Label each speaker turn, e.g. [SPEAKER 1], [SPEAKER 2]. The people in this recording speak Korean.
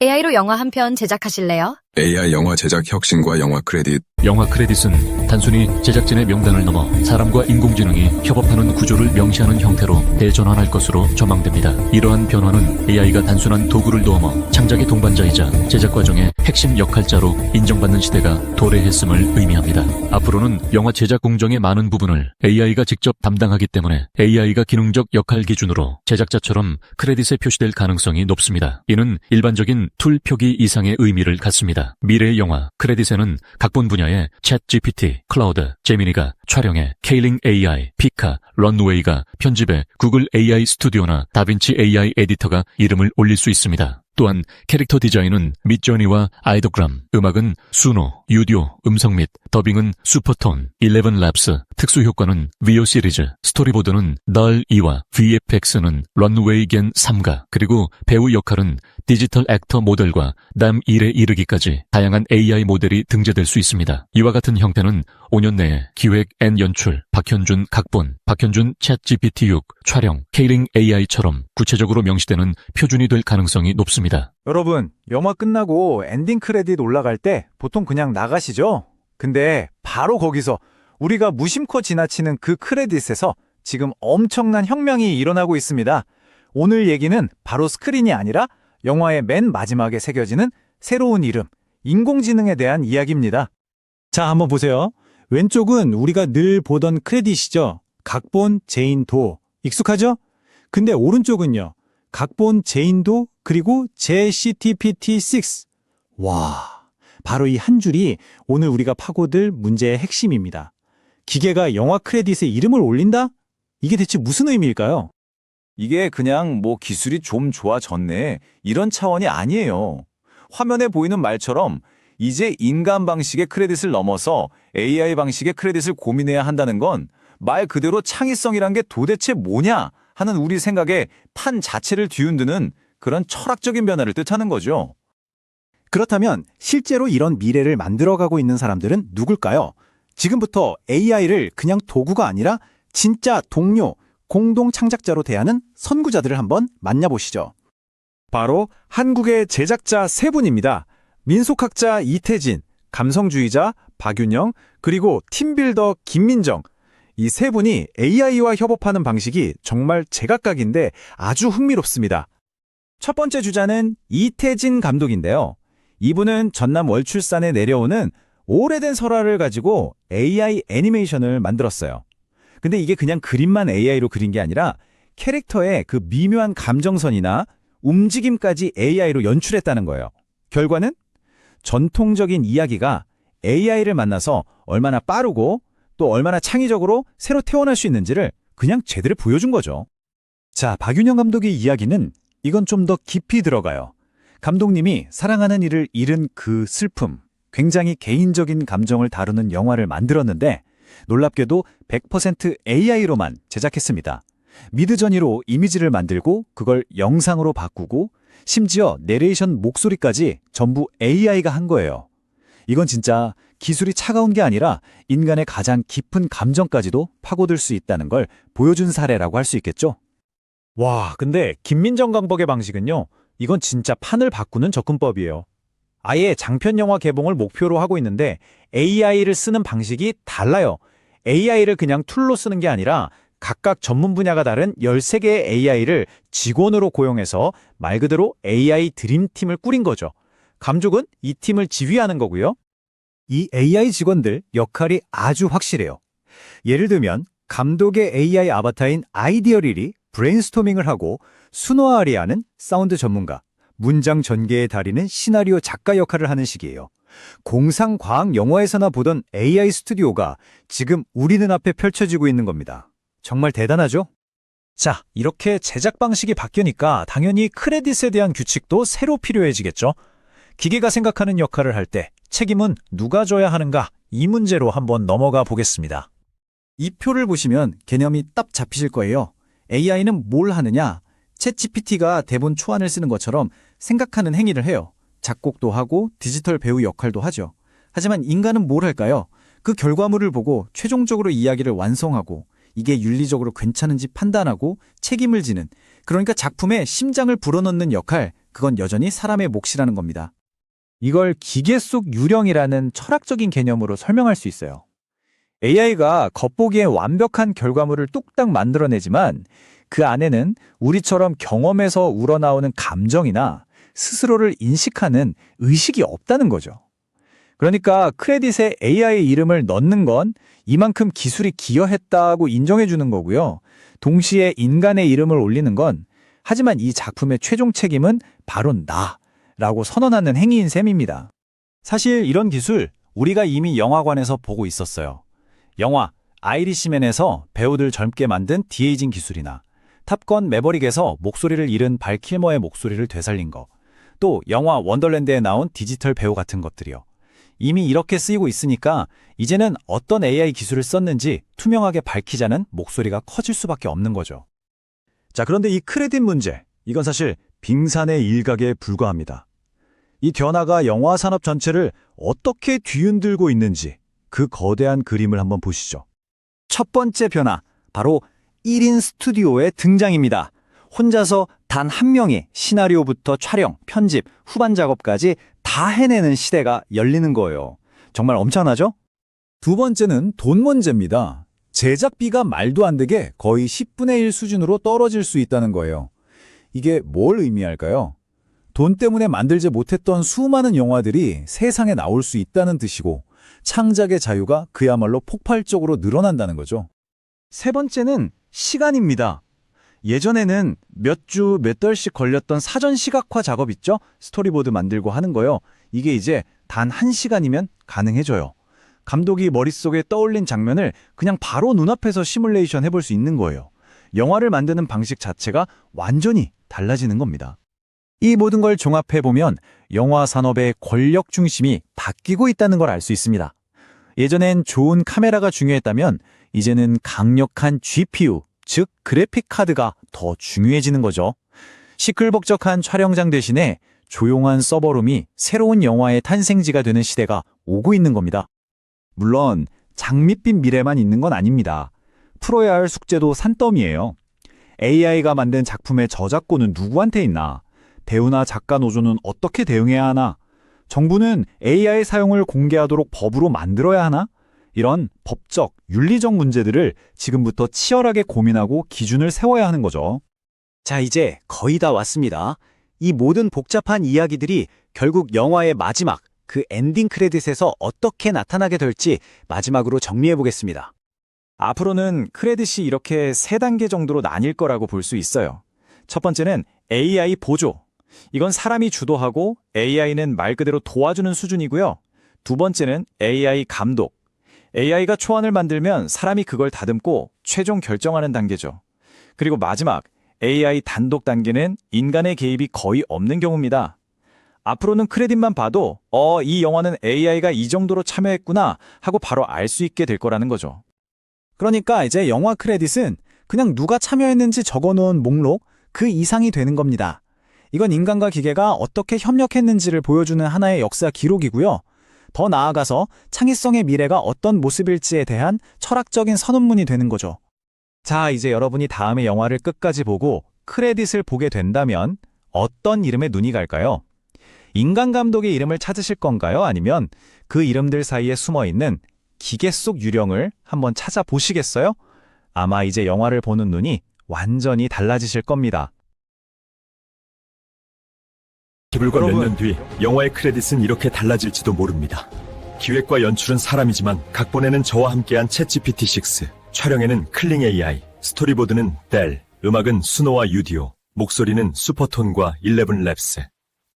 [SPEAKER 1] AI로 영화 한 편 제작하실래요?
[SPEAKER 2] AI 영화 제작 혁신과 영화 크레딧.
[SPEAKER 3] 영화 크레딧은 단순히 제작진의 명단을 넘어 사람과 인공지능이 협업하는 구조를 명시하는 형태로 대전환할 것으로 전망됩니다. 이러한 변화는 AI가 단순한 도구를 넘어 창작의 동반자이자 제작 과정의 핵심 역할자로 인정받는 시대가 도래했음을 의미합니다. 앞으로는 영화 제작 공정의 많은 부분을 AI가 직접 담당하기 때문에 AI가 기능적 역할 기준으로 제작자처럼 크레딧에 표시될 가능성이 높습니다. 이는 일반적인 툴 표기 이상의 의미를 갖습니다. 미래의 영화 크레딧에는 각본 분야의 챗 GPT, 클라우드, 제미니가 촬영에 케일링 AI, 피카, 런웨이가 편집에 구글 AI 스튜디오나 다빈치 AI 에디터가 이름을 올릴 수 있습니다. 또한 캐릭터 디자인은 midjourney와 아이도그램, 음악은 수노, 유디오, 음성 및 더빙은 슈퍼톤, 11랩스, 특수효과는 VO 시리즈, 스토리보드는 DALL-E와 VFX는 런웨이 겐 3가, 그리고 배우 역할은 디지털 액터 모델과 남1에 이르기까지 다양한 AI 모델이 등재될 수 있습니다. 이와 같은 형태는 5년 내에 기획 앤 연출, 박현준 각본, 박현준 챗 GPT6, 촬영, 케일링 AI처럼 구체적으로 명시되는 표준이 될 가능성이 높습니다.
[SPEAKER 4] 여러분, 영화 끝나고 엔딩 크레딧 올라갈 때 보통 그냥 나가시죠? 근데 바로 거기서 우리가 무심코 지나치는 그 크레딧에서 지금 엄청난 혁명이 일어나고 있습니다. 오늘 얘기는 바로 스크린이 아니라 영화의 맨 마지막에 새겨지는 새로운 이름, 인공지능에 대한 이야기입니다.
[SPEAKER 5] 자, 한번 보세요. 왼쪽은 우리가 늘 보던 크레딧이죠. 각본, 제인도. 익숙하죠? 근데 오른쪽은요. 각본, 제인도, 그리고 JCTPT6. 와, 바로 이 한 줄이 오늘 우리가 파고들 문제의 핵심입니다. 기계가 영화 크레딧에 이름을 올린다? 이게 대체 무슨 의미일까요?
[SPEAKER 6] 이게 그냥 기술이 좀 좋아졌네, 이런 차원이 아니에요. 화면에 보이는 말처럼 이제 인간 방식의 크레딧을 넘어서 AI 방식의 크레딧을 고민해야 한다는 건 말 그대로 창의성이란 게 도대체 뭐냐 하는 우리 생각의 판 자체를 뒤흔드는 그런 철학적인 변화를 뜻하는 거죠.
[SPEAKER 4] 그렇다면 실제로 이런 미래를 만들어가고 있는 사람들은 누굴까요? 지금부터 AI를 그냥 도구가 아니라 진짜 동료, 공동 창작자로 대하는 선구자들을 한번 만나보시죠. 바로 한국의 제작자 세 분입니다. 민속학자 이태진, 감성주의자 박윤영, 그리고 팀빌더 김민정. 이 세 분이 AI와 협업하는 방식이 정말 제각각인데 아주 흥미롭습니다. 첫 번째 주자는 이태진 감독인데요. 이분은 전남 월출산에 내려오는 오래된 설화를 가지고 AI 애니메이션을 만들었어요. 근데 이게 그냥 그림만 AI로 그린 게 아니라 캐릭터의 그 미묘한 감정선이나 움직임까지 AI로 연출했다는 거예요. 결과는 전통적인 이야기가 AI를 만나서 얼마나 빠르고 또 얼마나 창의적으로 새로 태어날 수 있는지를 그냥 제대로 보여준 거죠. 자, 박윤영 감독의 이야기는 이건 좀 더 깊이 들어가요. 감독님이 사랑하는 이를 잃은 그 슬픔, 굉장히 개인적인 감정을 다루는 영화를 만들었는데 놀랍게도 100% AI로만 제작했습니다. 미드저니로 이미지를 만들고 그걸 영상으로 바꾸고 심지어 내레이션 목소리까지 전부 AI가 한 거예요. 이건 진짜 기술이 차가운 게 아니라 인간의 가장 깊은 감정까지도 파고들 수 있다는 걸 보여준 사례라고 할 수 있겠죠? 와, 근데 김민정 감독의 방식은요. 이건 진짜 판을 바꾸는 접근법이에요. 아예 장편 영화 개봉을 목표로 하고 있는데 AI를 쓰는 방식이 달라요. AI를 그냥 툴로 쓰는 게 아니라 각각 전문 분야가 다른 13개의 AI를 직원으로 고용해서 말 그대로 AI 드림팀을 꾸린 거죠. 감독은 이 팀을 지휘하는 거고요. 이 AI 직원들 역할이 아주 확실해요. 예를 들면 감독의 AI 아바타인 아이디어릴이 브레인스토밍을 하고 순화하리 하는 사운드 전문가, 문장 전개의 달인은 시나리오 작가 역할을 하는 식이에요. 공상과학 영화에서나 보던 AI 스튜디오가 지금 우리 눈앞에 펼쳐지고 있는 겁니다. 정말 대단하죠? 자, 이렇게 제작 방식이 바뀌니까 당연히 크레딧에 대한 규칙도 새로 필요해지겠죠? 기계가 생각하는 역할을 할 때 책임은 누가 져야 하는가? 이 문제로 한번 넘어가 보겠습니다. 이 표를 보시면 개념이 딱 잡히실 거예요. AI는 뭘 하느냐? 챗GPT가 대본 초안을 쓰는 것처럼 생각하는 행위를 해요. 작곡도 하고 디지털 배우 역할도 하죠. 하지만 인간은 뭘 할까요? 그 결과물을 보고 최종적으로 이야기를 완성하고 이게 윤리적으로 괜찮은지 판단하고 책임을 지는, 그러니까 작품에 심장을 불어넣는 역할,
[SPEAKER 7] 그건 여전히 사람의 몫이라는 겁니다. 이걸 기계 속 유령이라는 철학적인 개념으로 설명할 수 있어요. AI가 겉보기엔 완벽한 결과물을 뚝딱 만들어내지만 그 안에는 우리처럼 경험에서 우러나오는 감정이나 스스로를 인식하는 의식이 없다는 거죠. 그러니까 크레딧에 AI 이름을 넣는 건 이만큼 기술이 기여했다고 인정해 주는 거고요. 동시에 인간의 이름을 올리는 건 하지만 이 작품의 최종 책임은 바로 나라고 선언하는 행위인 셈입니다.
[SPEAKER 4] 사실 이런 기술 우리가 이미 영화관에서 보고 있었어요. 영화 아이리시맨에서 배우들 젊게 만든 디에이징 기술이나 탑건 매버릭에서 목소리를 잃은 발 킬머의 목소리를 되살린 거, 또 영화 원더랜드에 나온 디지털 배우 같은 것들이요. 이미 이렇게 쓰이고 있으니까 이제는 어떤 AI 기술을 썼는지 투명하게 밝히자는 목소리가 커질 수밖에 없는 거죠. 자, 그런데 이 크레딧 문제, 이건 사실 빙산의 일각에 불과합니다. 이 변화가 영화 산업 전체를 어떻게 뒤흔들고 있는지 그 거대한 그림을 한번 보시죠. 첫 번째 변화, 바로 1인 스튜디오의 등장입니다. 혼자서 단 한 명이 시나리오부터 촬영, 편집, 후반 작업까지 다 해내는 시대가 열리는 거예요. 정말 엄청나죠? 두 번째는 돈 문제입니다. 제작비가 말도 안 되게 거의 10분의 1 수준으로 떨어질 수 있다는 거예요. 이게 뭘 의미할까요? 돈 때문에 만들지 못했던 수많은 영화들이 세상에 나올 수 있다는 뜻이고 창작의 자유가 그야말로 폭발적으로 늘어난다는 거죠. 세 번째는 시간입니다. 예전에는 몇 주, 몇 달씩 걸렸던 사전 시각화 작업 있죠? 스토리보드 만들고 하는 거요. 이게 이제 단 1시간이면 가능해져요. 감독이 머릿속에 떠올린 장면을 그냥 바로 눈앞에서 시뮬레이션 해볼 수 있는 거예요. 영화를 만드는 방식 자체가 완전히 달라지는 겁니다. 이 모든 걸 종합해보면 영화 산업의 권력 중심이 바뀌고 있다는 걸 알 수 있습니다. 예전엔 좋은 카메라가 중요했다면 이제는 강력한 GPU, 즉 그래픽 카드가 더 중요해지는 거죠. 시끌벅적한 촬영장 대신에 조용한 서버룸이 새로운 영화의 탄생지가 되는 시대가 오고 있는 겁니다. 물론 장밋빛 미래만 있는 건 아닙니다. 풀어야 할 숙제도 산더미예요. AI가 만든 작품의 저작권은 누구한테 있나? 배우나 작가 노조는 어떻게 대응해야 하나? 정부는 AI 사용을 공개하도록 법으로 만들어야 하나? 이런 법적, 윤리적 문제들을 지금부터 치열하게 고민하고 기준을 세워야 하는 거죠. 자, 이제 거의 다 왔습니다. 이 모든 복잡한 이야기들이 결국 영화의 마지막, 그 엔딩 크레딧에서 어떻게 나타나게 될지 마지막으로 정리해 보겠습니다. 앞으로는 크레딧이 이렇게 3단계 정도로 나뉠 거라고 볼 수 있어요. 첫 번째는 AI 보조. 이건 사람이 주도하고 AI는 말 그대로 도와주는 수준이고요. 두 번째는 AI 감독. AI가 초안을 만들면 사람이 그걸 다듬고 최종 결정하는 단계죠. 그리고 마지막 AI 단독 단계는 인간의 개입이 거의 없는 경우입니다. 앞으로는 크레딧만 봐도 이 영화는 AI가 이 정도로 참여했구나 하고 바로 알 수 있게 될 거라는 거죠. 그러니까 이제 영화 크레딧은 그냥 누가 참여했는지 적어놓은 목록 그 이상이 되는 겁니다. 이건 인간과 기계가 어떻게 협력했는지를 보여주는 하나의 역사 기록이고요. 더 나아가서 창의성의 미래가 어떤 모습일지에 대한 철학적인 선언문이 되는 거죠. 자, 이제 여러분이 다음에 영화를 끝까지 보고 크레딧을 보게 된다면 어떤 이름에 눈이 갈까요? 인간 감독의 이름을 찾으실 건가요? 아니면 그 이름들 사이에 숨어있는 기계 속 유령을 한번 찾아보시겠어요? 아마 이제 영화를 보는 눈이 완전히 달라지실 겁니다.
[SPEAKER 8] 불과 몇 년 뒤 영화의 크레딧은 이렇게 달라질지도 모릅니다. 기획과 연출은 사람이지만 각본에는 저와 함께한 챗GPT-6, 촬영에는 클링 AI, 스토리보드는 델, 음악은 수노와 유디오, 목소리는 슈퍼톤과 11랩스.